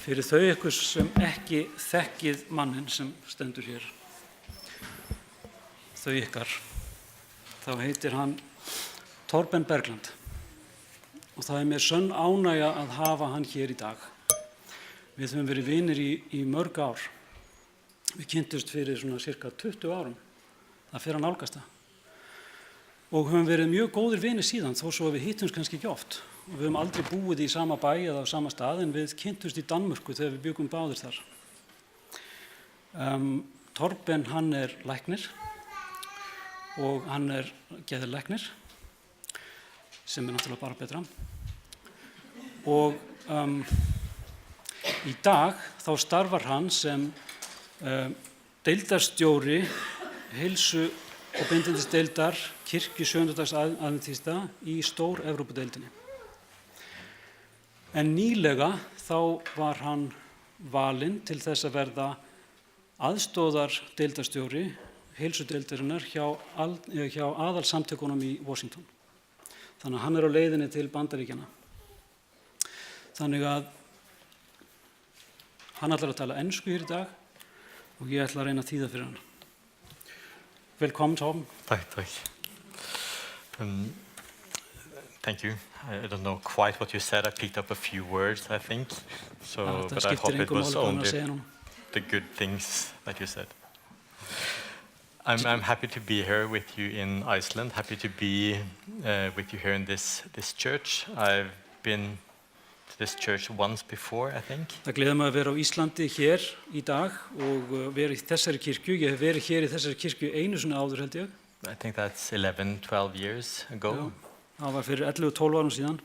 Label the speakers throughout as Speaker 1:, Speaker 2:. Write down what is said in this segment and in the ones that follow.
Speaker 1: Fyrir þau ykkur sem ekki þekkið manninn sem stendur hér, þau ykkar, þá heitir hann Torben Bergland og það mér sönn ánægja að hafa hann hér í dag. Við höfum verið vinir í mörg ár. Við kynntumst fyrir svona cirka 20 árum, það fer að nálgast það. Og höfum verið mjög góðir vinir síðan, þó svo að við hittumst kannski ekki oft. Og við höfum aldrei búið í sama bæ eða á sama stað, en við kynntumst í Danmörku þegar við byggum báðir þar. Torben, hann læknir og hann geðlæknir, sem náttúrulega bara betra. Og í dag þá starfar hann sem deildarstjóri heilsu- og bindindisdeildar kirkju sjöundadags-aðventísta í stór Evrópudeildinni. En nýlega þá var hann valinn til þess að verða aðstoðardeildarstjóri heilsudeildarinnar hjá aðalsamtökunum í Washington. Þannig að hann á leiðinni til Bandaríkjanna. Þannig að hann ætlar að tala ensku hér í dag og ég ætla að reyna að þýða fyrir hann. Velkommen, Torben.
Speaker 2: Takk. Thank you. I don't know quite what you said. I picked up a few words, I think. But I hope it was only the good things that you said. I'm happy to be here with you in Iceland. Happy to be with you here in this church. I've been to this church once before, I think.
Speaker 1: Það gleður mig að vera á Íslandi hér í dag og vera í þessari kirkju. Ég hef verið hér í þessari kirkju einu sinni áður, held ég.
Speaker 2: I think that's 11, 12 years ago.
Speaker 1: Já, það var fyrir 11-12 árum síðan.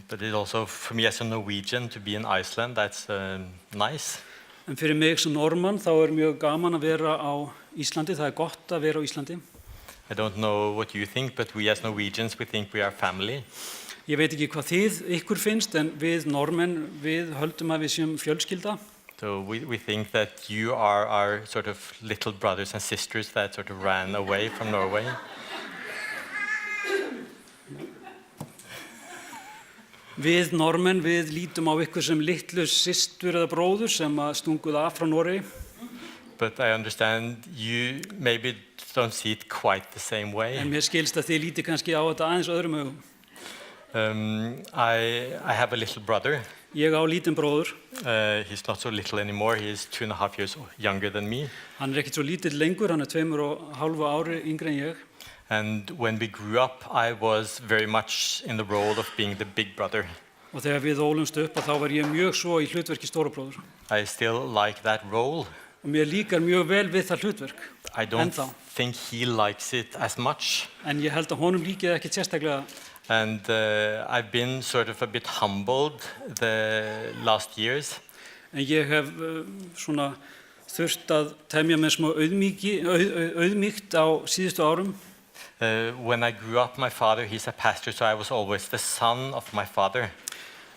Speaker 2: But it's also, for me as a Norwegian, to be in Iceland, that's nice.
Speaker 1: En fyrir mig sem Normann þá mjög gaman að vera á Íslandi. Það gott að vera á Íslandi.
Speaker 2: I don't know what you think, but we as Norwegians, we think we are family.
Speaker 1: Ég veit ekki hvað ykkur finnst, en við Normenn, við höldum að við séum fjölskylda.
Speaker 2: So we think that you are our sort of little brothers and sisters that sort of ran away from Norway.
Speaker 1: Við Normenn, við lítum á ykkur sem litlu systur eða bróður sem stunguð af frá Noregi.
Speaker 2: But I understand you maybe don't see it quite the same way.
Speaker 1: En mér skilst að þið lítið kannski á þetta aðeins öðrum augum.
Speaker 2: I have a little brother.
Speaker 1: Ég á lítinn bróður.
Speaker 2: He's not so little anymore. He is 2.5 years younger than me.
Speaker 1: Hann ekkert svo lítill lengur, hann 2,5 ári yngri en ég.
Speaker 2: And when we grew up, I was very much in the role of being the big brother.
Speaker 1: Og þegar við ólumst upp, þá var ég mjög svo í hlutverki stóra bróður.
Speaker 2: I still like that role.
Speaker 1: Og mér líkar mjög vel við það hlutverk.
Speaker 2: I don't think he likes it as much.
Speaker 1: En ég held að honum líkið ekkert sérstaklega.
Speaker 2: And I've been sort of a bit humbled the last years.
Speaker 1: En ég hef svona þurft að temja með smá auðmýkt á síðustu árum.
Speaker 2: When I grew up, my father, he's a pastor, so I was always the son of my father.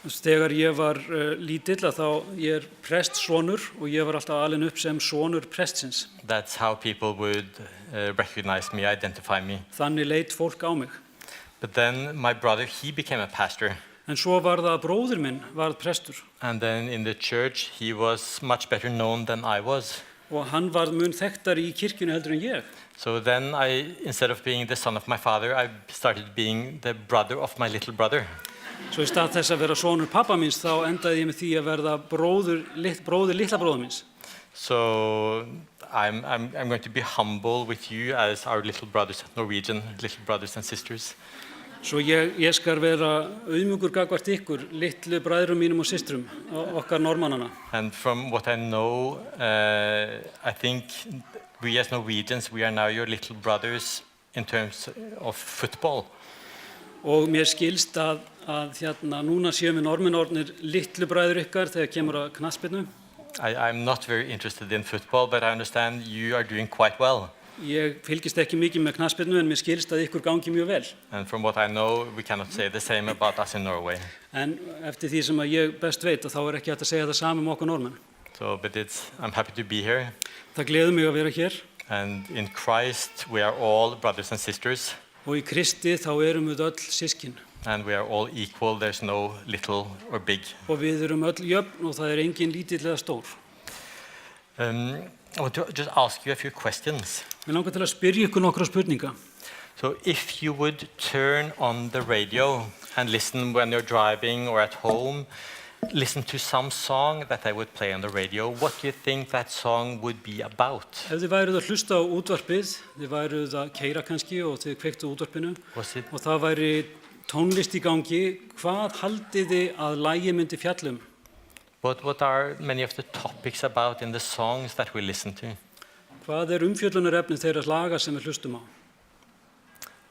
Speaker 1: Þegar ég var lítill þá ég prestssonur og ég var alltaf alinn upp sem sonur prestsins.
Speaker 2: That's how people would recognize me, identify me.
Speaker 1: Þannig leit fólk á mig.
Speaker 2: But then my brother, he became a pastor.
Speaker 1: En svo var það að bróðir minn varð prestur.
Speaker 2: And then in the church, he was much better known than I was.
Speaker 1: Og hann varð mun þekktari í kirkjunni heldur en ég.
Speaker 2: So then instead of being the son of my father, I started being the brother of my little brother.
Speaker 1: Svo í stað þess að vera sonur pappa míns, þá endaði ég með því að verða bróðir litla bróður míns.
Speaker 2: So I'm going to be humble with you as our little brothers, Norwegian little brothers and sisters.
Speaker 1: Svo ég skal vera auðmjúkur gagnvart ykkur, litlu bræðrum mínum og systrum, okkar Normannana.
Speaker 2: And from what I know, I think we as Norwegians, we are now your little brothers in terms of football.
Speaker 1: Og mér skilst að núna séum við Normenn litlu bræður ykkar þegar kemur að knattspyrnu.
Speaker 2: I'm not very interested in football, but I understand you are doing quite well.
Speaker 1: Ég fylgist ekki mikið með knattspyrnu, en mér skilst að ykkur gangi mjög vel.
Speaker 2: And from what I know, we cannot say the same about us in Norway.
Speaker 1: En eftir því sem ég best veit, þá ekki hægt að segja það sama okkur Normenn.
Speaker 2: But I'm happy to be here.
Speaker 1: Það gleður mig að vera hér.
Speaker 2: And in Christ, we are all brothers and sisters.
Speaker 1: Og í Kristi þá erum við öll systkin.
Speaker 2: And we are all equal, there's no little or big.
Speaker 1: Og við erum öll jöfn og það engin lítill eða stór.
Speaker 2: I want to just ask you a few questions.
Speaker 1: Mig langar til að spyrja ykkur nokkra spurninga.
Speaker 2: So if you would turn on the radio and listen when you're driving or at home, listen to some song that I would play on the radio, what do you think that song would be about?
Speaker 1: Ef þið væruð að hlusta á útvarpið, þið væruð að keyra kannski og þið kveiktu á útvarpinu og það væri tónlist í gangi, hvað haldið þið að lagið myndi fjalla um?
Speaker 2: What are many of the topics about in the songs that we listen to?
Speaker 1: Hvað umfjöllunarefnið þeirra laga sem við hlustum á?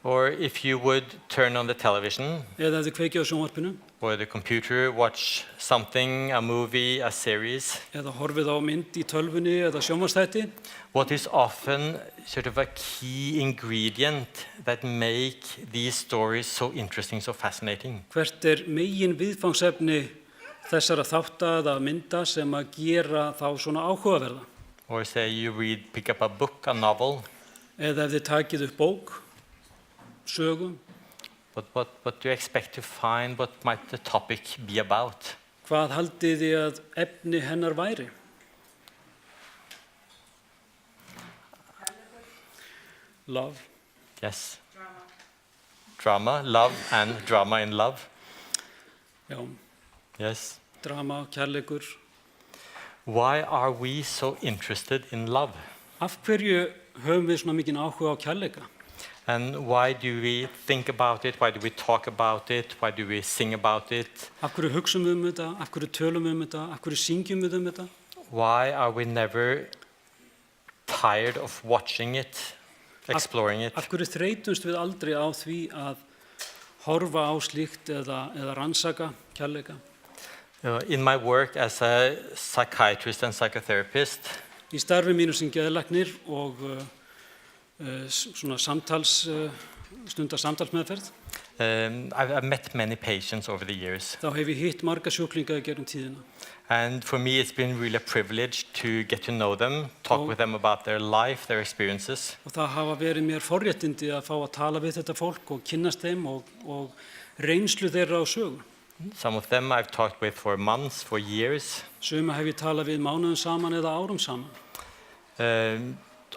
Speaker 2: Or if you would turn on the television,
Speaker 1: eða ef þið kveikið á sjónvarpinu,
Speaker 2: or the computer, watch something, a movie, a series,
Speaker 1: eða horfið á mynd í tölvunni eða sjónvarpsþætti,
Speaker 2: what is often sort of a key ingredient that make these stories so interesting, so fascinating?
Speaker 1: Hvert megin viðfangsefni þessara þátta eða mynda sem að gera þá svona áhugaverða?
Speaker 2: Or say you pick up a book, a novel.
Speaker 1: Eða ef þið takið upp bók, sögu.
Speaker 2: What do you expect to find? What might the topic be about?
Speaker 1: Hvað haldið þið að efni hennar væri? Love.
Speaker 2: Yes. Drama, love and drama in love.
Speaker 1: Já.
Speaker 2: Yes.
Speaker 1: Drama, kærleikur.
Speaker 2: Why are we so interested in love?
Speaker 1: Af hverju höfum við svona mikinn áhuga á kærleika?
Speaker 2: And why do we think about it? Why do we talk about it? Why do we sing about it?
Speaker 1: Af hverju hugsum við þetta? Af hverju tölum við þetta? Af hverju syngjum við þetta?
Speaker 2: Why are we never tired of watching it, exploring it?
Speaker 1: Af hverju þreytumst við aldrei á því að horfa á slíkt eða rannsaka kærleika?
Speaker 2: In my work as a psychiatrist and psychotherapist,
Speaker 1: í starfi mínu sem geðlæknir og svona stundar samtalsmeðferð,
Speaker 2: I've met many patients over the years.
Speaker 1: Þá hef ég hitt marga sjúklinga í gegnum tíðina.
Speaker 2: And for me it's been really a privilege to get to know them, talk with them about their life, their experiences.
Speaker 1: Og það hafa verið mér forréttindi að fá að tala við þetta fólk og kynnast þeim og reynslu þeirra á sögu.
Speaker 2: Some of them I've talked with for months, for years.
Speaker 1: Suma hef ég talað við mánuðum saman eða árum saman.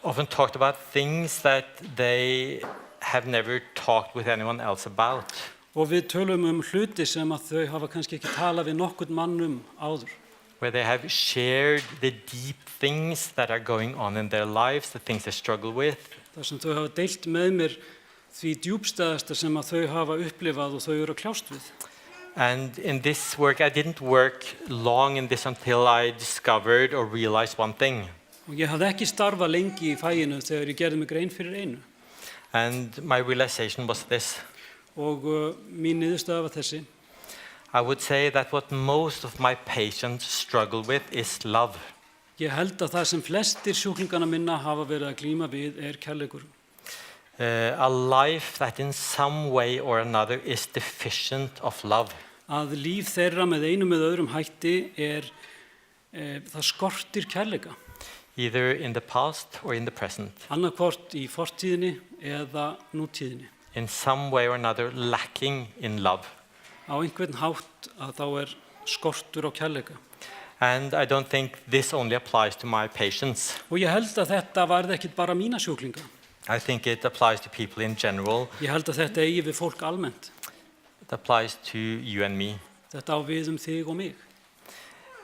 Speaker 2: Often talked about things that they have never talked with anyone else about.
Speaker 1: Og við tölum hluti sem að þau hafa kannski ekki talað við nokkurn mann áður.
Speaker 2: Where they have shared the deep things that are going on in their lives, the things they struggle with.
Speaker 1: Það sem þau hafa deilt með mér því djúpstæðasta sem að þau hafa upplifað og þau eru að kljást við.
Speaker 2: And in this work, I didn't work long in this until I discovered or realized one thing.
Speaker 1: Og ég hafði ekki starfað lengi í faginu þegar ég gerði mig grein fyrir einu.
Speaker 2: And my realization was this.
Speaker 1: Og mín niðurstaða var þessi.
Speaker 2: I would say that what most of my patients struggle with is love.
Speaker 1: Ég held að það sem flestir sjúklingana minna hafa verið að glíma við kærleikur.
Speaker 2: A life that in some way or another is deficient of love.
Speaker 1: Að líf þeirra með einum eða öðrum hætti það skortir kærleika.
Speaker 2: Either in the past or in the present.
Speaker 1: Annarkvort í fortíðinni eða nútíðinni.
Speaker 2: In some way or another lacking in love.
Speaker 1: Á einhvern hátt að þá skortur á kærleika.
Speaker 2: And I don't think this only applies to my patients.
Speaker 1: Og ég held að þetta varð ekki bara mína sjúklinga.
Speaker 2: I think it applies to people in general.
Speaker 1: Ég held að þetta eigi við fólk almennt.
Speaker 2: It applies to you and me.
Speaker 1: Þetta á við þig og mig.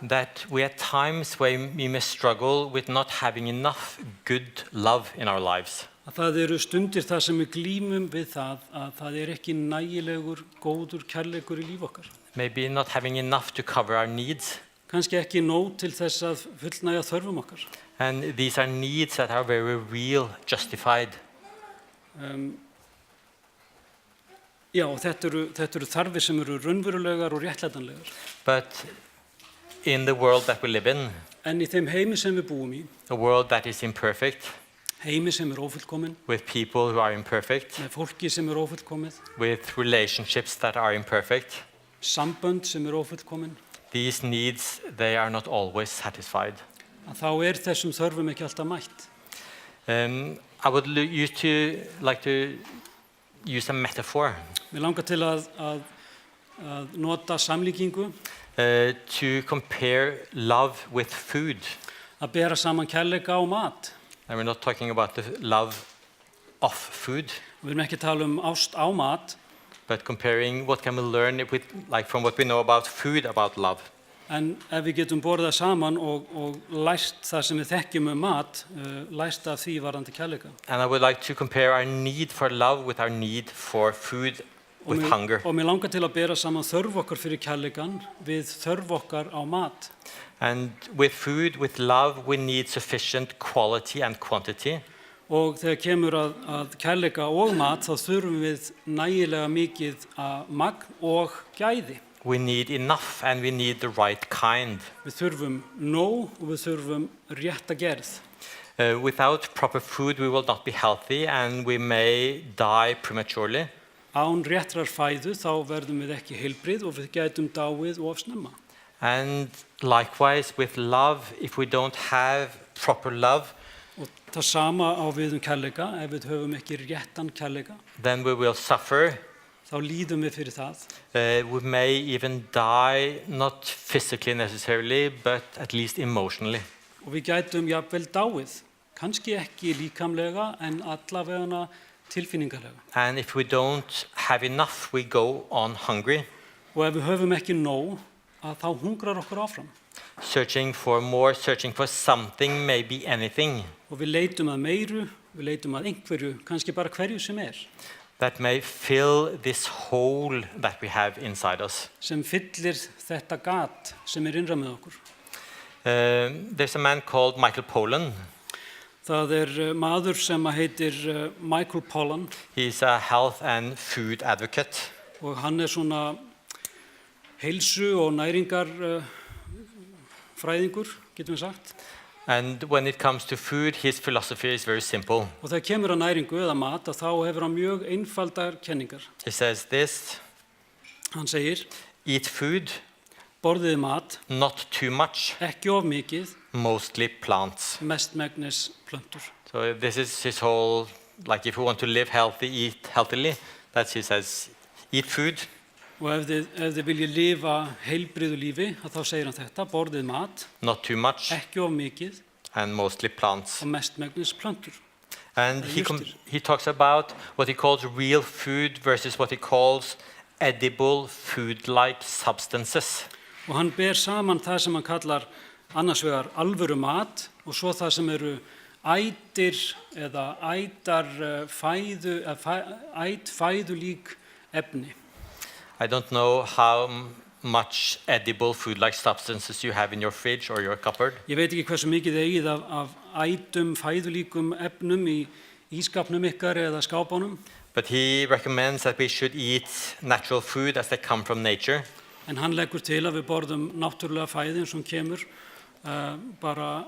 Speaker 2: That we at times where we may struggle with not having enough good love in our lives.
Speaker 1: Að það eru stundir þar sem við glímum við að það ekki nægilegur, góður kærleikur í líf okkar.
Speaker 2: Maybe not having enough to cover our needs.
Speaker 1: Kannski ekki nóg til þess að fullnægja þörfum okkar.
Speaker 2: And these are needs that are very real, justified.
Speaker 1: Já, þetta eru þarfir sem eru raunverulegar og réttlætanlegar.
Speaker 2: But in the world that we live in,
Speaker 1: en í þeim heimi sem við búum í,
Speaker 2: a world that is imperfect,
Speaker 1: heimi sem ófullkominn,
Speaker 2: with people who are imperfect,
Speaker 1: með fólki sem ófullkomið,
Speaker 2: with relationships that are imperfect,
Speaker 1: sambönd sem ófullkomin,
Speaker 2: these needs, they are not always satisfied.
Speaker 1: Að þá þessum þörfum ekki alltaf mætt.
Speaker 2: I would like to use a metaphor.
Speaker 1: Mér langar til að nota samlíkingu.
Speaker 2: To compare love with food.
Speaker 1: Að bera saman kærleika og mat.
Speaker 2: And we're not talking about the love of food.
Speaker 1: Við erum ekki að tala ást á mat.
Speaker 2: But comparing what can we learn with, like from what we know about food, about love.
Speaker 1: En ef við getum borðað saman og lært það sem við þekkjum mat, lært af því varðandi kærleika.
Speaker 2: And I would like to compare our need for love with our need for food with hunger.
Speaker 1: Og mér langar til að bera saman þörf okkar fyrir kærleikan við þörf okkar á mat.
Speaker 2: And with food, with love, we need sufficient quality and quantity.
Speaker 1: Og þegar kemur að kærleika og mat, þá þurfum við nægilega mikið magn og gæði.
Speaker 2: We need enough and we need the right kind.
Speaker 1: Við þurfum nóg og við þurfum rétta gerð.
Speaker 2: Without proper food, we will not be healthy and we may die prematurely.
Speaker 1: Án réttrar fæðu þá verðum við ekki heilbrigð og við gætum dáið of snemma.
Speaker 2: And likewise with love, if we don't have proper love,
Speaker 1: og það sama á við kærleika, ef við höfum ekki réttan kærleika,
Speaker 2: then we will suffer.
Speaker 1: Þá líðum við fyrir það.
Speaker 2: We may even die, not physically necessarily, but at least emotionally.
Speaker 1: Og við gætum jafnvel dáið, kannski ekki líkamlega en allavega tilfinningarlega.
Speaker 2: And if we don't have enough, we go on hungry.
Speaker 1: Og ef við höfum ekki nóg, þá hungrar okkur áfram.
Speaker 2: Searching for more, searching for something, maybe anything.
Speaker 1: Og við leitum að meiru, við leitum að einhverju, kannski bara hverju sem
Speaker 2: That may fill this hole that we have inside us.
Speaker 1: Sem fyllir þetta gat sem innra með okkur.
Speaker 2: There's a man called Michael Pollan.
Speaker 1: Það maður sem heitir Michael Pollan.
Speaker 2: He's a health and food advocate.
Speaker 1: Og hann svona heilsu- og næringar fræðingur, getum við sagt.
Speaker 2: And when it comes to food, his philosophy is very simple.
Speaker 1: Og þegar kemur að næringu eða mat, þá hefur hann mjög einfaldar kenningar.
Speaker 2: He says this.
Speaker 1: Hann segir,
Speaker 2: eat food,
Speaker 1: borðið mat,
Speaker 2: not too much,
Speaker 1: ekki of mikið,
Speaker 2: mostly plants.
Speaker 1: Mestmegnis plöntur.
Speaker 2: So this is his whole, like if we want to live healthy, eat healthily, that's he says, eat food.
Speaker 1: Og ef þið viljið lifa heilbrigðu lífi, þá segir hann þetta, borðið mat,
Speaker 2: not too much,
Speaker 1: ekki of mikið,
Speaker 2: and mostly plants.
Speaker 1: Og mestmegnis plöntur.
Speaker 2: And he talks about what he calls real food versus what he calls edible food-like substances.
Speaker 1: Og hann ber saman það sem hann kallar annars vegar alvöru mat og svo það sem ætir eða ætar fæðulík efni.
Speaker 2: I don't know how much edible food-like substances you have in your fridge or your cupboard.
Speaker 1: Ég veit ekki hversu mikið eigið af ætum fæðulíkum efnum í ískapnum ykkar eða skápunum.
Speaker 2: But he recommends that we should eat natural food as they come from nature.
Speaker 1: En hann leggur til að við borðum náttúrulega fæði eins og kemur bara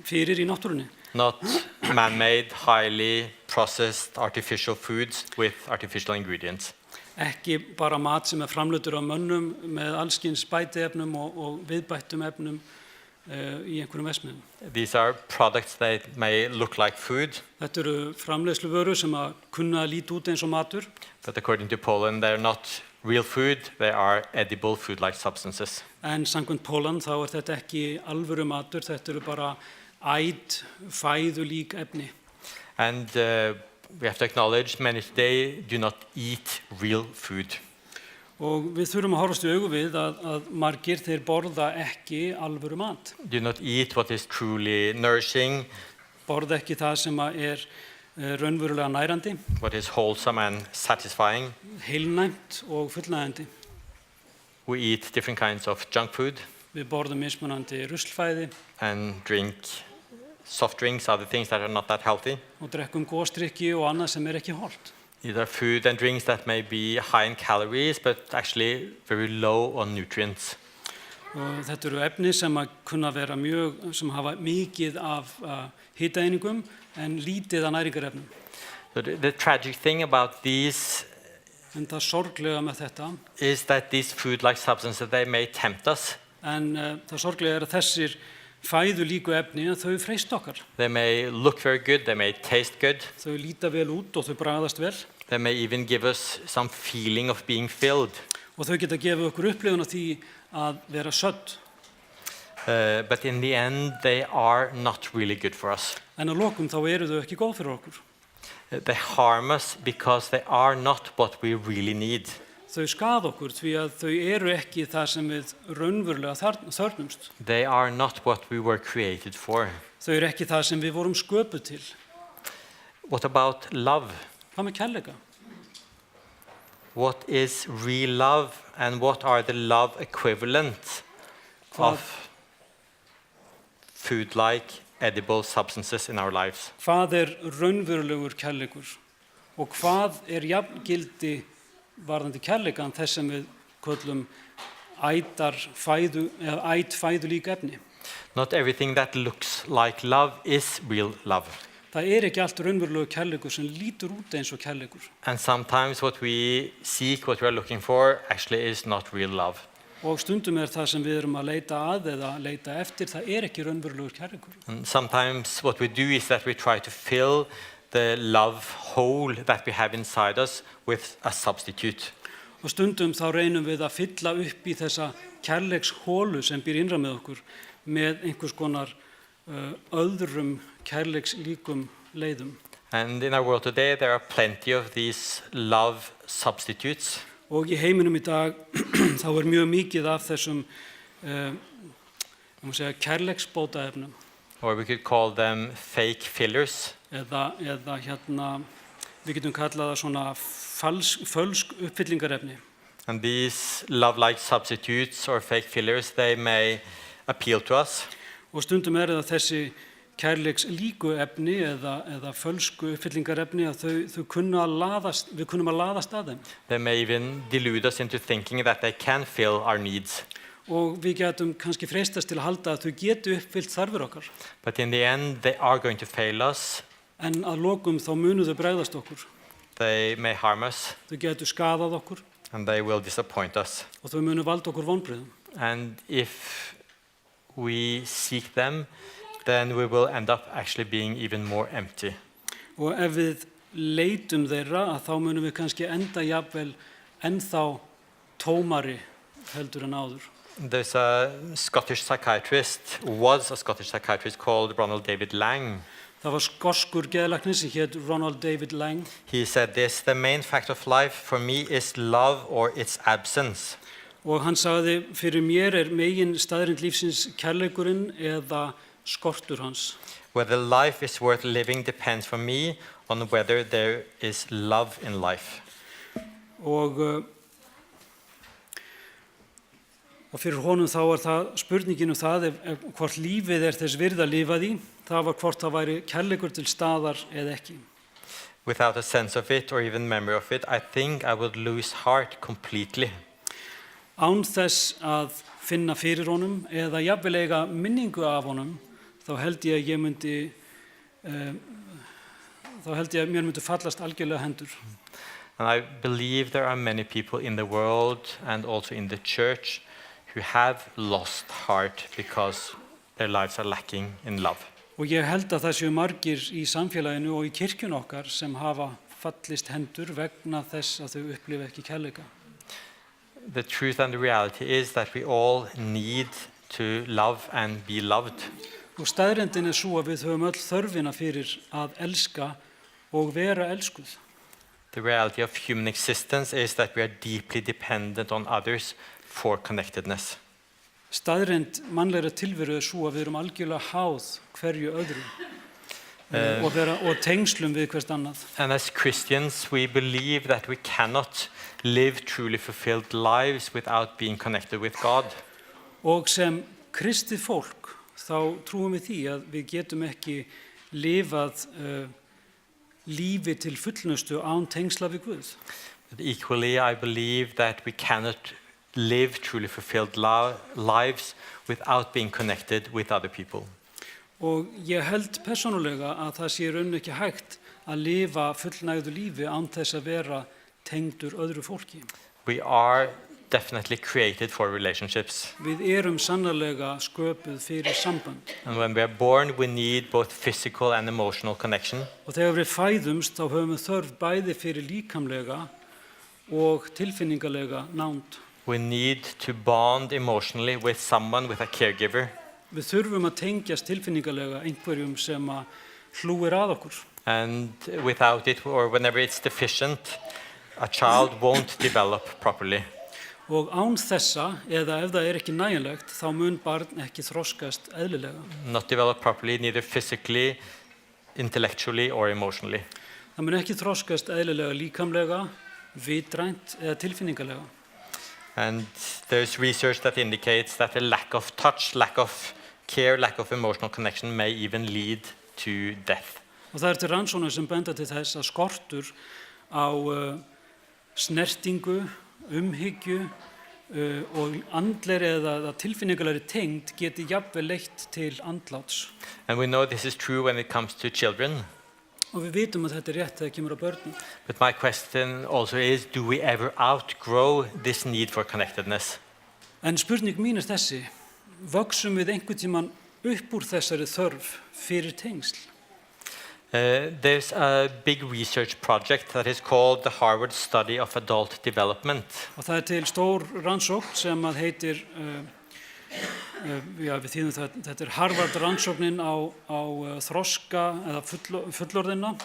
Speaker 1: fyrir í náttúrunni.
Speaker 2: Not man-made, highly processed artificial foods with artificial ingredients.
Speaker 1: Ekki bara mat sem framleiddur af mönnum með allskyns bætiefnum og viðbættum efnum í einhverjum verksmiðjum.
Speaker 2: These are products that may look like food.
Speaker 1: Þetta framleiðsluvörur sem kunna líta út eins og matur.
Speaker 2: But according to Pollan, they're not real food, they are edible food-like substances.
Speaker 1: En samkvæmt Pollan þá þetta ekki alvöru matur, þetta bara æt fæðulík efni.
Speaker 2: And we have to acknowledge many today do not eat real food.
Speaker 1: Og við þurfum að horfast í augu við að margir þeir borða ekki alvöru mat.
Speaker 2: Do not eat what is truly nourishing.
Speaker 1: Borða ekki það sem raunverulega nærandi.
Speaker 2: What is wholesome and satisfying.
Speaker 1: Heilnæmt og fullnægjandi.
Speaker 2: We eat different kinds of junk food.
Speaker 1: Við borðum mismunandi ruslfæði.
Speaker 2: And drink soft drinks, other things that are not that healthy.
Speaker 1: Og drekkum gosdrykki og annað sem ekki hollt.
Speaker 2: These are food and drinks that may be high in calories, but actually very low on nutrients.
Speaker 1: Og þetta efni sem kunna vera sem hafa mikið af hitaeiningum en lítið af næringarefnum.
Speaker 2: So the tragic thing about these
Speaker 1: En það sorglega með þetta
Speaker 2: is that these food-like substances, they may tempt us.
Speaker 1: En það sorglega að þessir fæðulíku efni að þau freista okkar.
Speaker 2: They may look very good, they may taste good.
Speaker 1: Þau líta vel út og þau bragðast vel.
Speaker 2: They may even give us some feeling of being filled.
Speaker 1: Og þau geta gefið okkur upplifun af því að vera södd.
Speaker 2: But in the end, they are not really good for us.
Speaker 1: En að lokum þá eru þau ekki góð fyrir okkur.
Speaker 2: They harm us because they are not what we really need.
Speaker 1: Þau skada okkur því að þau eru ekki það sem við raunverulega þörfnumst.
Speaker 2: They are not what we were created for.
Speaker 1: Þau eru ekki það sem við vorum sköpuð til.
Speaker 2: What about love?
Speaker 1: Hvað með kærleika?
Speaker 2: What is real love and what are the love equivalent of food-like edible substances in our lives?
Speaker 1: Hvað raunverulegur kærleikur og hvað jafngildi varðandi kærleikan þess sem við köllum ætfæðulík efni?
Speaker 2: Not everything that looks like love is real love.
Speaker 1: Það ekki allt raunverulegur kærleikur sem lítur út eins og kærleikur.
Speaker 2: And sometimes what we seek, what we are looking for, actually is not real love.
Speaker 1: Og stundum það sem við erum að leita að eða leita eftir, það ekki raunverulegur kærleikur.
Speaker 2: And sometimes what we do is that we try to fill the love hole that we have inside us with a substitute.
Speaker 1: Og stundum þá reynum við að fylla upp í þessa kærleiksholu sem býr innra með okkur með einhvers konar öðrum kærleikslíkum leiðum.
Speaker 2: And in our world today there are plenty of these love substitutes.
Speaker 1: Og í heiminum í dag þá mjög mikið af þessum kærleiksbótaefnum.
Speaker 2: Or we could call them fake fillers.
Speaker 1: Eða við getum kallað það svona fölsk uppfyllingarefni.
Speaker 2: And these love-like substitutes or fake fillers, they may appeal to us.
Speaker 1: Og stundum það þessi kærleikslíku efni eða fölsku uppfyllingarefni að við kunnum að laðast að þeim.
Speaker 2: They may even delude us into thinking that they can fill our needs.
Speaker 1: Og við getum kannski freistast til að halda að þau getu uppfyllt þarfir okkar.
Speaker 2: But in the end they are going to fail us.
Speaker 1: En að lokum þá munu þau bregðast okkur.
Speaker 2: They may harm us.
Speaker 1: Þau getu skadað okkur.
Speaker 2: And they will disappoint us.
Speaker 1: Og þau munu valda okkur vonbrigðum.
Speaker 2: And if we seek them, then we will end up actually being even more empty.
Speaker 1: Og ef við leitum þeirra að þá munum við kannski enda jafnvel ennþá tómari heldur en áður.
Speaker 2: There's a Scottish psychiatrist, was a Scottish psychiatrist called Ronald David Lang.
Speaker 1: Það var skoskur geðlæknir sem hét Ronald David Lang.
Speaker 2: He said this, the main fact of life for me is love or its absence.
Speaker 1: Og hann sagði, fyrir mér megin staðrind lífsins kærleikurinn eða skortur hans.
Speaker 2: Whether life is worth living depends for me on whether there is love in life.
Speaker 1: Og fyrir honum þá það spurningin það hvort lífið þess virði að lifa því, það var hvort það væri kærleikur til staðar eða ekki.
Speaker 2: Without a sense of it or even memory of it, I think I would lose heart completely.
Speaker 1: Án þess að finna fyrir honum eða jafnvel eiga minningu af honum, þá held ég að mér myndi fallast algjörlega hendur.
Speaker 2: And I believe there are many people in the world and also in the church who have lost heart because their lives are lacking in love.
Speaker 1: Og ég held að það séu margir í samfélaginu og í kirkjun okkar sem hafa fallist hendur vegna þess að þau upplifa ekki kærleika.
Speaker 2: The truth and the reality is that we all need to love and be loved.
Speaker 1: Og staðreyndin sú að við höfum öll þörfina fyrir að elska og vera elskuð.
Speaker 2: The reality of human existence is that we are deeply dependent on others for connectedness.
Speaker 1: Staðreynd mannlegra tilveru sú að við erum algjörlega háð hverju öðru og tengslum við hvert annað.
Speaker 2: And as Christians, we believe that we cannot live truly fulfilled lives without being connected with God.
Speaker 1: Og sem kristið fólk þá trúum við því að við getum ekki lifað lífi til fullnustu án tengsla við Guð.
Speaker 2: But equally, I believe that we cannot live truly fulfilled lives without being connected with other people.
Speaker 1: Og ég held persónulega að það sé raun ekki hægt að lifa fullnægðu lífi án þess að vera tengdur öðru fólki.
Speaker 2: We are definitely created for relationships.
Speaker 1: Við sannarlega sköpuð fyrir samband.
Speaker 2: And when we are born, we need both physical and emotional connection.
Speaker 1: Og þegar við fæðumst, þá höfum við þörf bæði fyrir líkamlega og tilfinningalega nánd.
Speaker 2: We need to bond emotionally with someone, with a caregiver.
Speaker 1: Við þurfum að tengjast tilfinningalega einhverjum sem að hlúir að okkur.
Speaker 2: And without it, or whenever it's deficient, a child won't develop properly.
Speaker 1: Og án þessa, eða ef það ekki nægjanlegt, þá mun barn ekki þroskast eðlilega.
Speaker 2: Not develop properly, neither physically, intellectually, or emotionally.
Speaker 1: Það mun ekki þroskast eðlilega líkamlega, vitrænt eða tilfinningalega.
Speaker 2: And there's research that indicates that the lack of touch, lack of care, lack of emotional connection may even lead to death.
Speaker 1: Og það til rannsóknir sem benda til þess að skortur á snertingu, umhyggju og andlegri eða tilfinningalegri tengd geti jafnvel leitt til andláts.
Speaker 2: And we know this is true when it comes to children.
Speaker 1: Og við vitum að þetta rétt þegar kemur að börnum.
Speaker 2: But my question also is, do we ever outgrow this need for connectedness?
Speaker 1: En spurning mín þessi, vöxum við einhvern tímann upp úr þessari þörf fyrir tengsl?
Speaker 2: There's a big research project that is called the Harvard Study of Adult Development.
Speaker 1: Og það til stór rannsókn sem að heitir, við þýðum það, þetta Harvard rannsóknin á þroska eða fullorðina.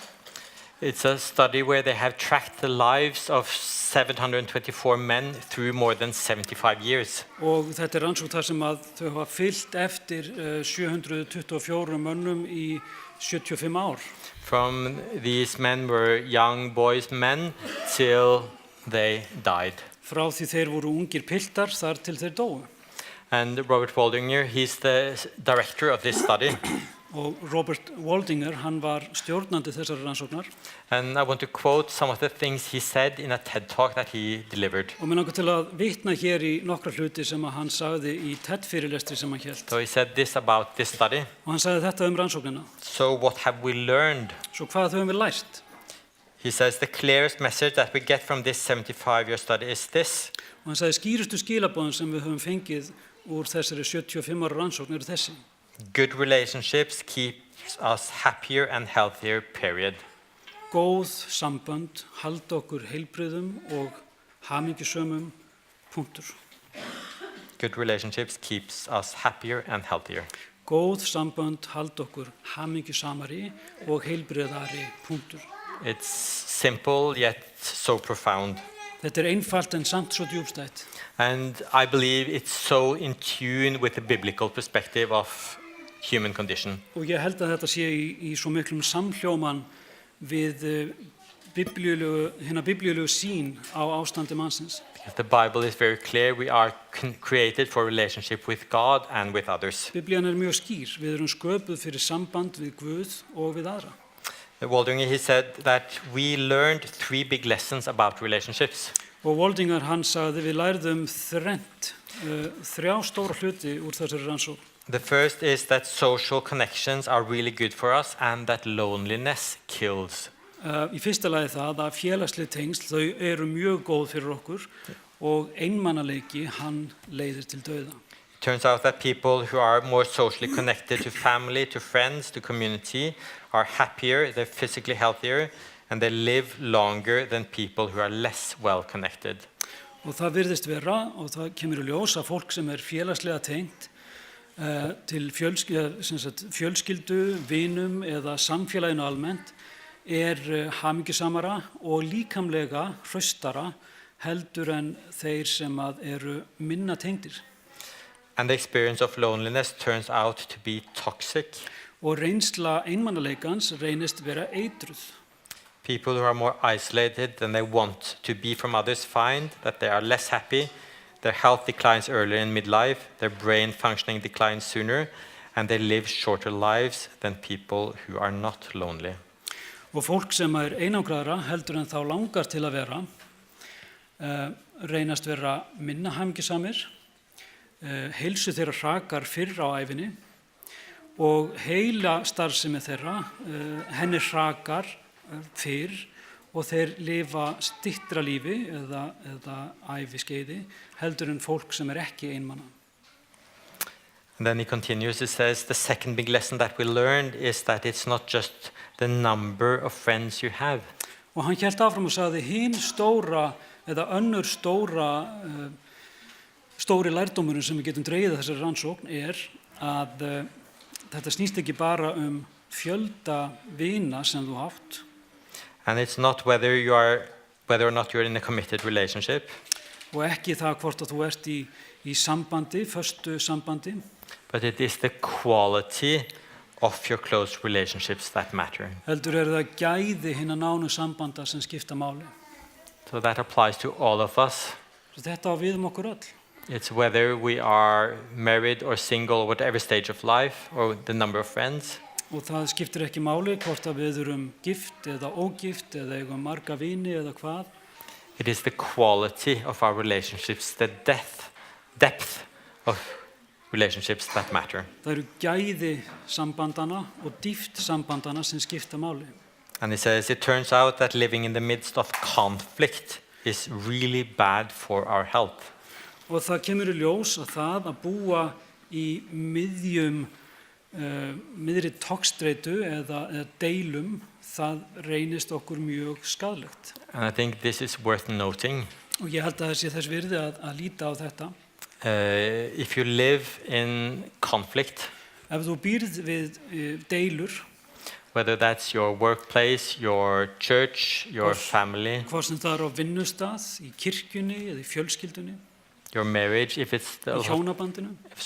Speaker 2: It's a study where they have tracked the lives of 724 men through more than 75 years.
Speaker 1: Og þetta rannsókn þar sem að þau hafa fylgt eftir 724 mönnum í 75 ár.
Speaker 2: From these men were young boys, men, till they died.
Speaker 1: Frá því þeir voru ungir piltar þar til þeir dóu.
Speaker 2: And Robert Waldinger, he's the director of this study.
Speaker 1: Og Robert Waldinger, hann var stjórnandi þessar rannsóknar.
Speaker 2: And I want to quote some of the things he said in a TED talk that he delivered.
Speaker 1: Og mig langar til að vitna hér í nokkra hluti sem að hann sagði í TED-fyrirlestri sem hann hélt.
Speaker 2: So he said this about this study.
Speaker 1: Og hann sagði þetta rannsóknina.
Speaker 2: So what have we learned?
Speaker 1: Svo hvað höfum við lært?
Speaker 2: He says the clearest message that we get from this 75-year study is this.
Speaker 1: Og hann sagði skýrustu skilaboðin sem við höfum fengið úr þessari 75 ára rannsókn þessi.
Speaker 2: Good relationships keep us happier and healthier, period.
Speaker 1: Góð sambönd halda okkur heilbrigðum og hamingjusömum, punktur.
Speaker 2: Good relationships keeps us happier and healthier.
Speaker 1: Góð sambönd halda okkur hamingjusamari og heilbrigðari, punktur.
Speaker 2: It's simple yet so profound.
Speaker 1: Þetta einfalt en samt svo djúpstætt.
Speaker 2: And I believe it's so in tune with the biblical perspective of human condition.
Speaker 1: Og ég held að þetta sé í svo miklum samhljóman við biblíulegu sýn á ástandi mannsins.
Speaker 2: Because the Bible is very clear, we are created for relationship with God and with others.
Speaker 1: Biblían mjög skýr, við sköpuð fyrir samband við Guð og við aðra.
Speaker 2: Waldinger, he said that we learned 3 big lessons about relationships.
Speaker 1: Og Waldinger, hann sagði við lærðum þrennt, 3 stóra hluti úr þessari rannsókn.
Speaker 2: The first is that social connections are really good for us and that loneliness kills.
Speaker 1: Í fyrsta lagi það að félagsleg tengsl, þau mjög góð fyrir okkur og einmanaleiki, hann leiðir til dauða.
Speaker 2: It turns out that people who are more socially connected to family, to friends, to community are happier, they're physically healthier, and they live longer than people who are less well connected.
Speaker 1: Og það virðist vera, og það kemur í ljós að fólk sem félagslega tengt til fjölskyldu, vinum eða samfélaginu almennt hamingjusamara og líkamlega hraustara heldur en þeir sem eru minna tengdir.
Speaker 2: And the experience of loneliness turns out to be toxic.
Speaker 1: Og reynsla einmanaleikans reynist vera eitruð.
Speaker 2: People who are more isolated than they want to be from others find that they are less happy, their health declines earlier in midlife, their brain functioning declines sooner, and they live shorter lives than people who are not lonely.
Speaker 1: Og fólk sem einangraðra heldur en þá langar til að vera, reynast vera minna hamingjusamir, heilsu þeirra hrakar fyrr á ævinni og heila starfsemi þeirra, henni hrakar fyrr og þeir lifa styttra lífi eða æviskeiði heldur en fólk sem ekki einmana.
Speaker 2: And then he continues, he says, the second big lesson that we learned is that it's not just the number of friends you have.
Speaker 1: Og hann hélt áfram og sagði hin stóra eða önnur stóri lærdómurinn sem við getum dregið þessari rannsókn að þetta snýst ekki bara fjölda vina sem þú átt.
Speaker 2: And it's not whether or not you're in a committed relationship.
Speaker 1: Og ekki það hvort að þú ert í sambandi, föstu sambandi.
Speaker 2: But it is the quality of your close relationships that matter.
Speaker 1: Heldur það gæði hinna nánu sambanda sem skipta máli.
Speaker 2: So that applies to all of us.
Speaker 1: Så þetta á við okkur öll.
Speaker 2: It's whether we are married or single, whatever stage of life, or the number of friends.
Speaker 1: Og það skiptir ekki máli hvort að við erum gift eða ógift eða eigum marga vini eða hvað.
Speaker 2: It is the quality of our relationships, the depth of relationships that matter.
Speaker 1: Það eru gæði sambandana og dýpt sambandana sem skipta máli.
Speaker 2: And he says, it turns out that living in the midst of conflict is really bad for our health.
Speaker 1: Og það kemur í ljós að það að búa í miðri togstreitu eða deilum, það reynist okkur mjög skaðlegt.
Speaker 2: And I think this is worth noting.
Speaker 1: Og ég held að það sé þess virði að líta á þetta.
Speaker 2: If you live in conflict,
Speaker 1: ef þú býrð við deilur,
Speaker 2: whether that's your workplace, your church, your family,
Speaker 1: hvort sem það á vinnustað, í kirkjunni eða í fjölskyldunni,
Speaker 2: your marriage, if it's a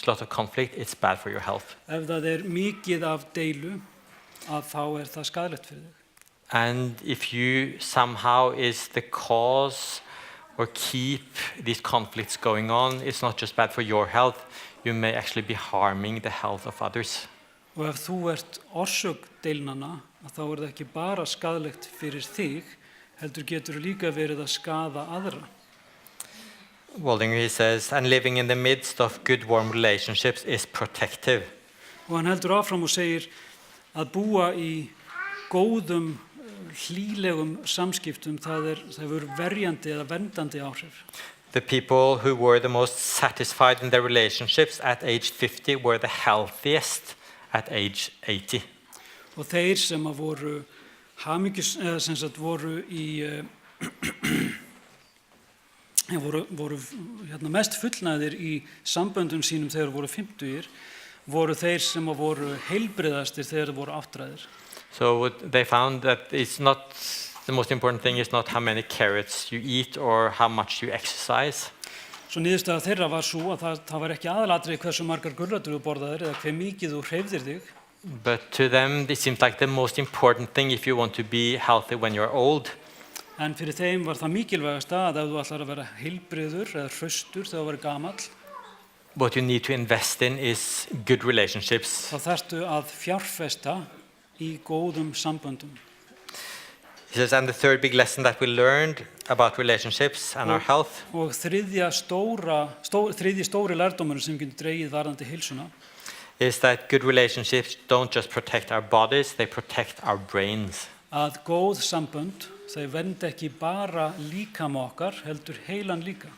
Speaker 2: lot of conflict, it's bad for your health.
Speaker 1: Ef það mikið af deilu, að þá það skaðlegt fyrir þig.
Speaker 2: And if you somehow is the cause or keep these conflicts going on, it's not just bad for your health, you may actually be harming the health of others.
Speaker 1: Og ef þú orsök deilnanna, þá það ekki bara skaðlegt fyrir þig, heldur getur líka verið að skaða aðra.
Speaker 2: Waldinger, he says, and living in the midst of good, warm relationships is protective.
Speaker 1: Og hann heldur áfram og segir að búa í góðum, hlýlegum samskiptum, það hefur verjandi eða verndandi áhrif.
Speaker 2: The people who were the most satisfied in their relationships at age 50 were the healthiest at age 80.
Speaker 1: Og þeir sem voru voru mest fullnægðir í samböndum sínum þegar voru 50, voru þeir sem voru heilbrigðastir þegar voru áttræðir.
Speaker 2: So they found that it's not the most important thing is not how many carrots you eat or how much you exercise.
Speaker 1: Svo niðurstaða þeirra var svo að það var ekki aðalatriði hversu margar gulrætur þú borðaðir eða hve mikið þú hreyfðir þig.
Speaker 2: But to them it seems like the most important thing if you want to be healthy when you're old.
Speaker 1: En fyrir þeim var það mikilvægasta að ef þú ætlar að vera heilbrigður eða hraustur þegar þú verður gamall,
Speaker 2: what you need to invest in is good relationships.
Speaker 1: Þá þarftu að fjárfesta í góðum samböndum.
Speaker 2: He says, and the third big lesson that we learned about relationships and our health.
Speaker 1: Og þriðji stóri lærdómurinn sem getur dregið varðandi heilsuna
Speaker 2: is that good relationships don't just protect our bodies, they protect our brains.
Speaker 1: Að góð sambönd, þau vernda ekki bara líkama okkar, heldur heilan líka.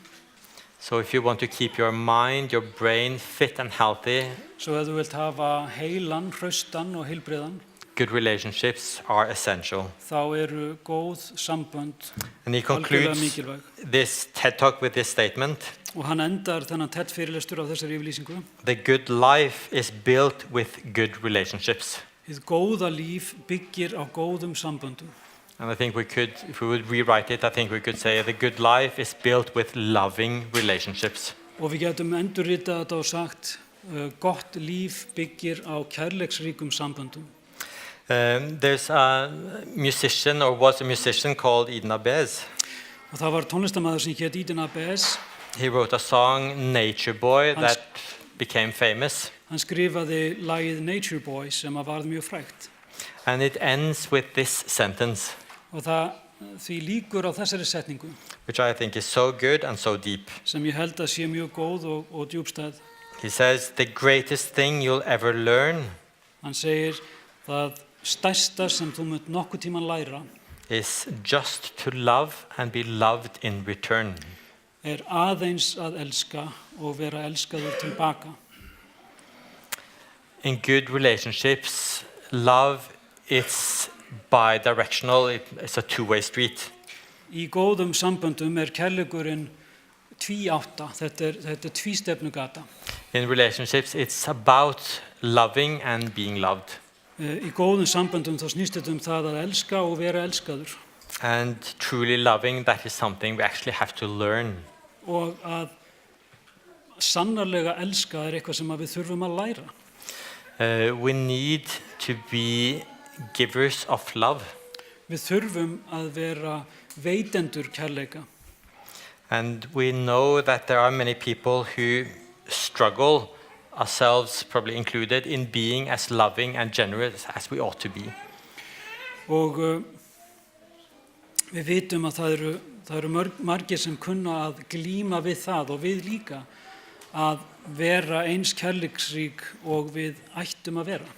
Speaker 2: So if you want to keep your mind, your brain fit and healthy,
Speaker 1: Svo ef þú vilt hafa heilan, hraustan og heilbrigðan,
Speaker 2: good relationships are essential.
Speaker 1: Þá góð sambönd
Speaker 2: And he
Speaker 1: algjörlega
Speaker 2: concludes
Speaker 1: mikilvæg.
Speaker 2: this TED Talk with this statement.
Speaker 1: Og hann endar þennan TED fyrirlestur á þessari yfirlýsingu.
Speaker 2: The good life is built with good relationships.
Speaker 1: Hið góða líf byggir á góðum samböndum.
Speaker 2: And I think we could, if we would rewrite it, I think we could say the good life is built with loving relationships.
Speaker 1: Og við getum endurritað þetta og sagt gott líf byggir á kærleiksríkum samböndum.
Speaker 2: There's a musician, or was a musician, called Eden Abez.
Speaker 1: Og það var tónlistarmaður sem hét Eden Abez.
Speaker 2: He wrote a song, Nature Boy, that became famous.
Speaker 1: Hann skrifaði lagið Nature Boy sem varð mjög frægt.
Speaker 2: And it ends with this sentence,
Speaker 1: Og því lýkur á þessari setningu,
Speaker 2: which I think is so good and so deep.
Speaker 1: sem ég held að sé mjög góð og djúpstæð.
Speaker 2: He says, the greatest thing you'll ever learn
Speaker 1: Hann segir það stærsta sem þú munt nokkuð tímann læra
Speaker 2: is just to love and be loved in return.
Speaker 1: Aðeins að elska og vera elskaður tilbaka.
Speaker 2: In good relationships, love is bi-directional. It's a two-way street.
Speaker 1: Í góðum samböndum kærleikurinn tvíátta. Þetta tvístefnugata.
Speaker 2: In relationships, it's about loving and being loved.
Speaker 1: Í góðum samböndum þá snýst þetta það að elska og vera elskaður.
Speaker 2: And truly loving, that is something we actually have to learn.
Speaker 1: Og að sannarlega elska eitthvað sem við þurfum að læra.
Speaker 2: We need to be givers of love.
Speaker 1: Við þurfum að vera veitendur kærleika.
Speaker 2: And we know that there are many people who struggle, ourselves probably included, in being as loving and generous as we ought to be.
Speaker 1: Og við vitum að það eru margir sem kunna að glíma við það og við líka að vera eins kærleiksrík og við ættum að vera.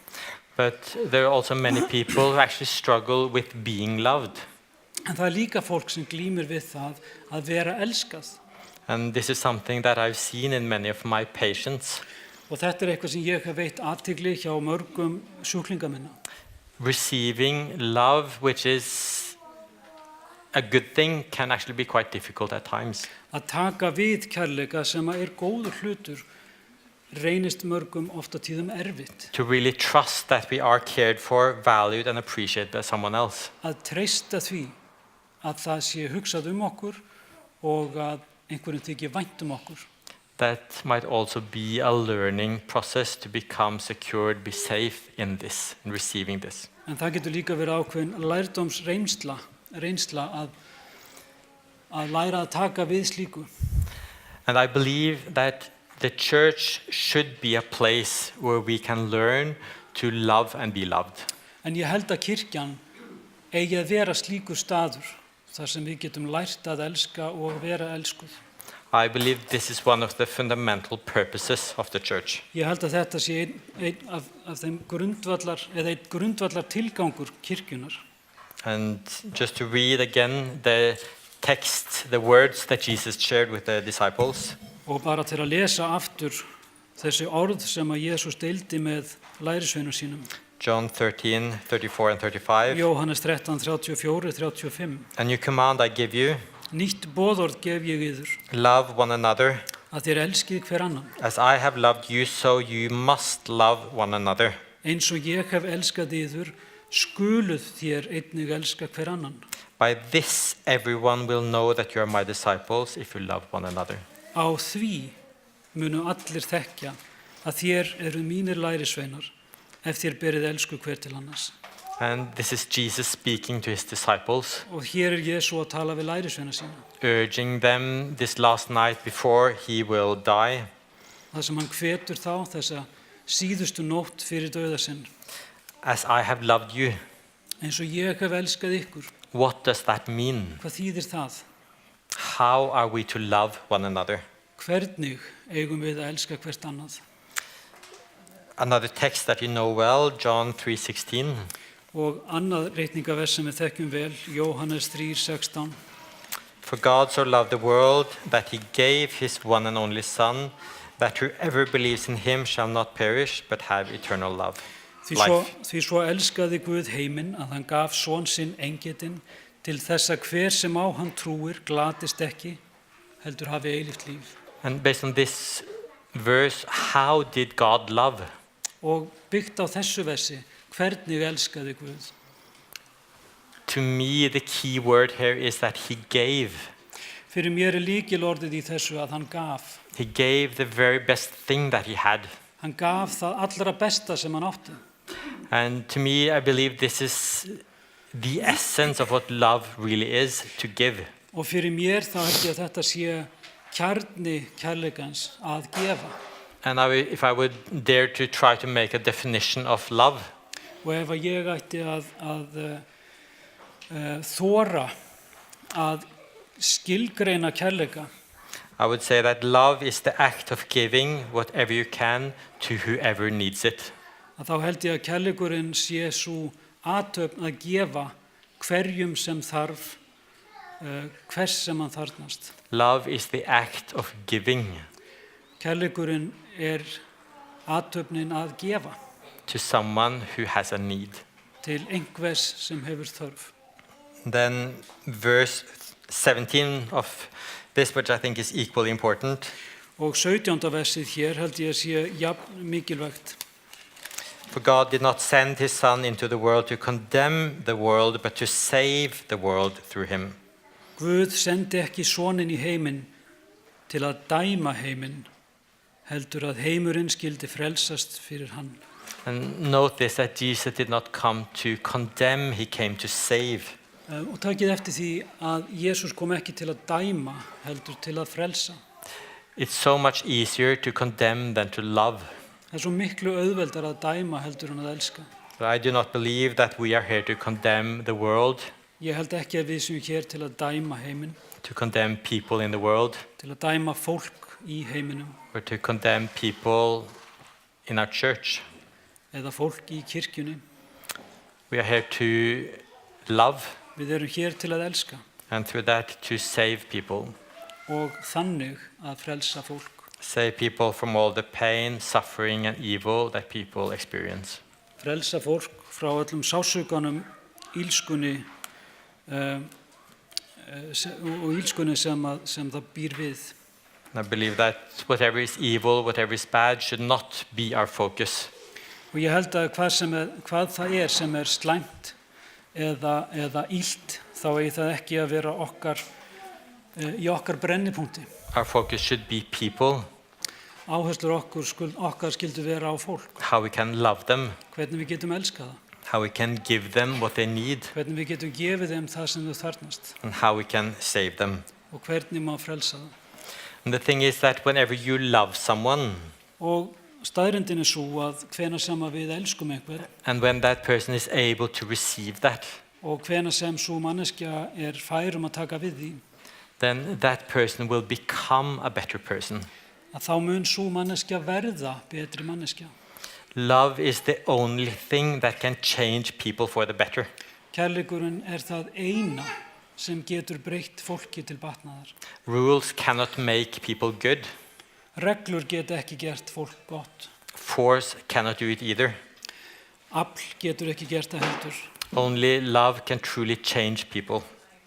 Speaker 2: But there are also many people who actually struggle with being loved.
Speaker 1: En það líka fólk sem glímir við það að vera elskað.
Speaker 2: And this is something that I've seen in many of my patients.
Speaker 1: Og þetta eitthvað sem ég hef veitt athygli hjá mörgum sjúklinga minna.
Speaker 2: Receiving love, which is a good thing, can actually be quite difficult at times.
Speaker 1: Að taka við kærleika sem góður hlutur reynist mörgum ofta tíðum erfitt.
Speaker 2: To really trust that we are cared for, valued and appreciated by someone else.
Speaker 1: Að treysta því að það sé hugsað okkur og að einhverjum þykir vænt okkur.
Speaker 2: That might also be a learning process to become secured, be safe in this, in receiving this.
Speaker 1: En það getur líka verið ákveðin lærdómsreynsla að læra að taka við slíku.
Speaker 2: And I believe that the church should be a place where we can learn to love and be loved.
Speaker 1: En ég held að kirkjan eigi að vera slíkur staður þar sem við getum lært að elska og vera elskuð.
Speaker 2: I believe this is one of the fundamental purposes of the church.
Speaker 1: Ég held að þetta sé einn af þeim grundvallar tilgangur kirkjunar.
Speaker 2: And just to read again the text, the words that Jesus shared with the disciples.
Speaker 1: Og bara til að lesa aftur þessi orð sem að Jesús deildi með lærisveinum sínum.
Speaker 2: John 13, 34 and 35.
Speaker 1: Jóhannes 13, 34, 35.
Speaker 2: A new command I give you.
Speaker 1: Nýtt boðorð gef ég yður.
Speaker 2: Love one another.
Speaker 1: Að þér elskið hver annan.
Speaker 2: As I have loved you, so you must love one another.
Speaker 1: Eins og ég hef elskað yður, skuluð þér einnig elska hver annan.
Speaker 2: By this everyone will know that you are my disciples if you love one another.
Speaker 1: Á því munu allir þekkja að þér eru mínir lærisveinar ef þér berið elsku hver til annars.
Speaker 2: And this is Jesus speaking to his disciples.
Speaker 1: Og hér Jesú að tala við lærisveina sína.
Speaker 2: Urging them this last night before he will die.
Speaker 1: Það sem hann hvetur þá þessa síðustu nótt fyrir dauða sinn.
Speaker 2: As I have loved you.
Speaker 1: Eins og ég hef elskað ykkur.
Speaker 2: What does that mean?
Speaker 1: Hvað þýðir það?
Speaker 2: How are we to love one another?
Speaker 1: Hvernig eigum við að elska hvert annað?
Speaker 2: Another text that you know well, John 3:16.
Speaker 1: Og annað reitningavers sem við þekkjum vel, Jóhannes 3:16.
Speaker 2: For God so loved the world that he gave his one and only Son, that whoever believes in him shall not perish but have eternal life.
Speaker 1: Því svo elskaði Guð heiminn að hann gaf son sinn eingetinn til þess að hver sem á hann trúir glatist ekki, heldur hafi eilíft líf.
Speaker 2: And based on this verse, how did God love?
Speaker 1: Og byggt á þessu versi, hvernig elskaði Guð?
Speaker 2: To me, the key word here is that he gave.
Speaker 1: Fyrir mér lykilorðið í þessu að hann gaf.
Speaker 2: He gave the very best thing that he had.
Speaker 1: Hann gaf það allra besta sem hann átti.
Speaker 2: And to me, I believe this is the essence of what love really is, to give.
Speaker 1: Og fyrir mér þá held ég að þetta sé kjarni kærleikans að gefa.
Speaker 2: And if I would dare to try to make a definition of love.
Speaker 1: Og ef ég ætti að þora að skilgreina kærleika.
Speaker 2: I would say that love is the act of giving whatever you can to whoever needs it.
Speaker 1: Þá held ég að kærleikurinn sé svo athöfn að gefa hverjum sem þarf, hvers sem hann þarfnast.
Speaker 2: Love is the act of giving.
Speaker 1: Kærleikurinn athöfnin að gefa.
Speaker 2: To someone who has a need.
Speaker 1: Til einhvers sem hefur þörf.
Speaker 2: Then verse 17 of this, which I think is equally important.
Speaker 1: Og 17. versið hér held ég sé jafn mikilvægt.
Speaker 2: For God did not send his son into the world to condemn the world, but to save the world through him.
Speaker 1: Guð sendi ekki soninn í heiminn til að dæma heiminn, heldur að heimurinn skyldi frelsast fyrir hann.
Speaker 2: And note this, that Jesus did not come to condemn, he came to save.
Speaker 1: Og takið eftir því að Jesús kom ekki til að dæma, heldur til að frelsa.
Speaker 2: It's so much easier to condemn than to love.
Speaker 1: Það svo miklu auðveldar að dæma heldur en að elska.
Speaker 2: But I do not believe that we are here to condemn the world.
Speaker 1: Ég held ekki að við séum hér til að dæma heiminn.
Speaker 2: To condemn people in the world.
Speaker 1: Til að dæma fólk í heiminum.
Speaker 2: Or to condemn people in our church.
Speaker 1: Eða fólk í kirkjunni.
Speaker 2: We are here to love.
Speaker 1: Við erum hér til að elska.
Speaker 2: And through that to save people.
Speaker 1: Og þannig að frelsa fólk.
Speaker 2: Save people from all the pain, suffering and evil that people experience.
Speaker 1: Frelsa fólk frá öllum sársaukanum, ílskunni og ílskunni sem það býr við.
Speaker 2: And I believe that whatever is evil, whatever is bad should not be our focus.
Speaker 1: Og ég held að hvað það sem slæmt eða illt, þá eigi það ekki að vera í okkar brennipunkti.
Speaker 2: Our focus should be people.
Speaker 1: Áherslur okkar skyldu vera á fólk.
Speaker 2: How we can love them.
Speaker 1: Hvernig við getum elskað það.
Speaker 2: How we can give them what they need.
Speaker 1: Hvernig við getum gefið þeim það sem þau þarfnast.
Speaker 2: And how we can save them.
Speaker 1: Og hvernig má frelsa það.
Speaker 2: And the thing is that whenever you love someone.
Speaker 1: Og staðreyndin sú að hvenær sem við elskum einhver.
Speaker 2: And when that person is able to receive that.
Speaker 1: Og hvenær sem sú manneskja fær að taka við því.
Speaker 2: Then that person will become a better person.
Speaker 1: Að þá mun sú manneskja verða betri manneskja.
Speaker 2: Love is the only thing that can change people for the better.
Speaker 1: Kærleikurinn það eina sem getur breytt fólki til batnaðar.
Speaker 2: Rules cannot make people good.
Speaker 1: Reglur geta ekki gert fólk gott.
Speaker 2: Force cannot do it either.
Speaker 1: Afl getur ekki gert það heldur.
Speaker 2: Only love can truly change people.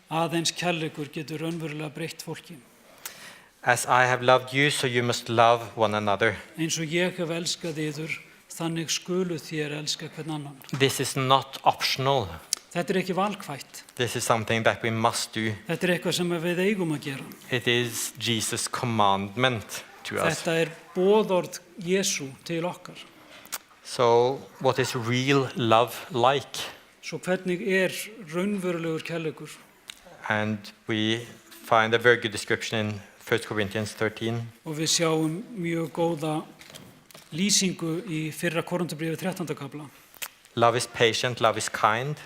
Speaker 1: Aðeins kærleikur getur raunverulega breytt fólki.
Speaker 2: As I have loved you, so you must love one another.
Speaker 1: Eins og ég hef elskað yður, þannig skuluð þér elska hvern annan.
Speaker 2: This is not optional.
Speaker 1: Þetta ekki valkvætt.
Speaker 2: This is something that we must do.
Speaker 1: Þetta eitthvað sem við eigum að gera.
Speaker 2: It is Jesus' commandment to us.
Speaker 1: Þetta boðorð Jesú til okkar.
Speaker 2: So, what is real love like?
Speaker 1: Svo hvernig raunverulegur kærleikur?
Speaker 2: And we find a very good description in 1 Corinthians 13.
Speaker 1: Og við sjáum mjög góða lýsingu í 1. Korintharbréfi 13. kafla.
Speaker 2: Love is patient, love is kind.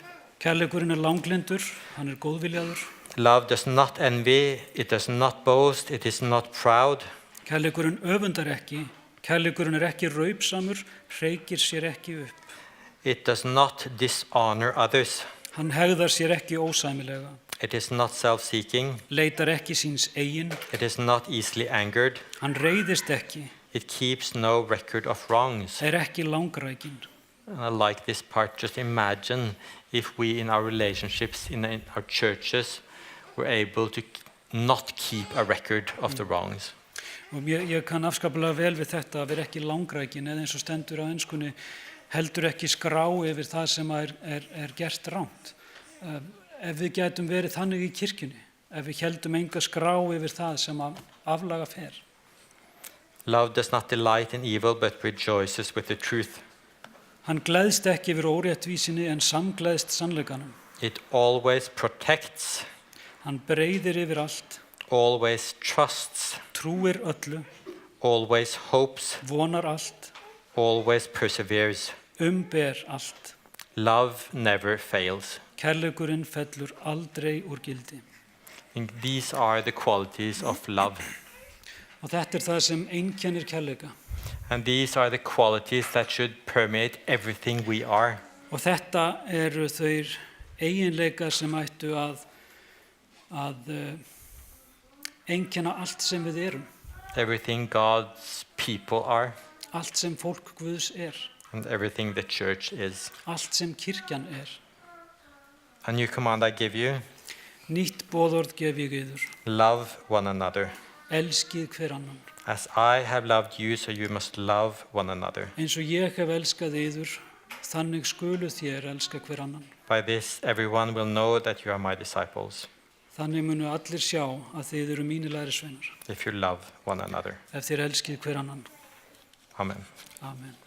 Speaker 1: Kærleikurinn lánglyndur, hann góðviljaður.
Speaker 2: Love does not envy, it does not boast, it is not proud.
Speaker 1: Kærleikurinn öfundar ekki, kærleikurinn ekki raupsamur, hreykir sér ekki upp.
Speaker 2: It does not dishonor others.
Speaker 1: Hann hegðar sér ekki ósæmilega.
Speaker 2: It is not self-seeking.
Speaker 1: Leitar ekki síns eigin.
Speaker 2: It is not easily angered.
Speaker 1: Hann reiðist ekki.
Speaker 2: It keeps no record of wrongs.
Speaker 1: Ekki langrækin.
Speaker 2: And I like this part. Just imagine if we in our relationships, in our churches, were able to not keep a record of the wrongs.
Speaker 1: Og ég kann afskaplega vel við þetta að vera ekki langrækin, eða eins og stendur á enskunni, heldur ekki skrá yfir það sem gert rangt. Ef við gætum verið þannig í kirkjunni, ef við heldum enga skrá yfir það sem aflaga fer.
Speaker 2: Love does not delight in evil, but rejoices with the truth.
Speaker 1: Hann gleðst ekki yfir óréttvísinni en samgleðst sannleikanum.
Speaker 2: It always protects.
Speaker 1: Hann breiðir yfir allt.
Speaker 2: Always trusts.
Speaker 1: Trúir öllu.
Speaker 2: Always hopes.
Speaker 1: Vonar allt.
Speaker 2: Always perseveres.
Speaker 1: Ber allt.
Speaker 2: Love never fails.
Speaker 1: Kærleikurinn fellur aldrei úr gildi.
Speaker 2: These are the qualities of love.
Speaker 1: Og þetta það sem einkennir kærleika.
Speaker 2: And these are the qualities that should permeate everything we are.
Speaker 1: Og þetta þau eiginleikar sem ættu að einkenna allt sem við erum.
Speaker 2: Everything God's people are.
Speaker 1: Allt sem fólk Guðs
Speaker 2: And everything the church is.
Speaker 1: Allt sem kirkjan
Speaker 2: A new command I give you.
Speaker 1: Nýtt boðorð gef ég yður.
Speaker 2: Love one another.
Speaker 1: Elskið hver annan.
Speaker 2: As I have loved you, so you must love one another.
Speaker 1: Eins og ég hef elskað yður, þannig skuluð þér elska hver annan.
Speaker 2: By this everyone will know that you are my disciples.
Speaker 1: Þannig munu allir sjá að þið eru mínir lærisveinar.
Speaker 2: If you love one another.
Speaker 1: Ef þér elskið hver annan.
Speaker 2: Amen.
Speaker 1: Amen.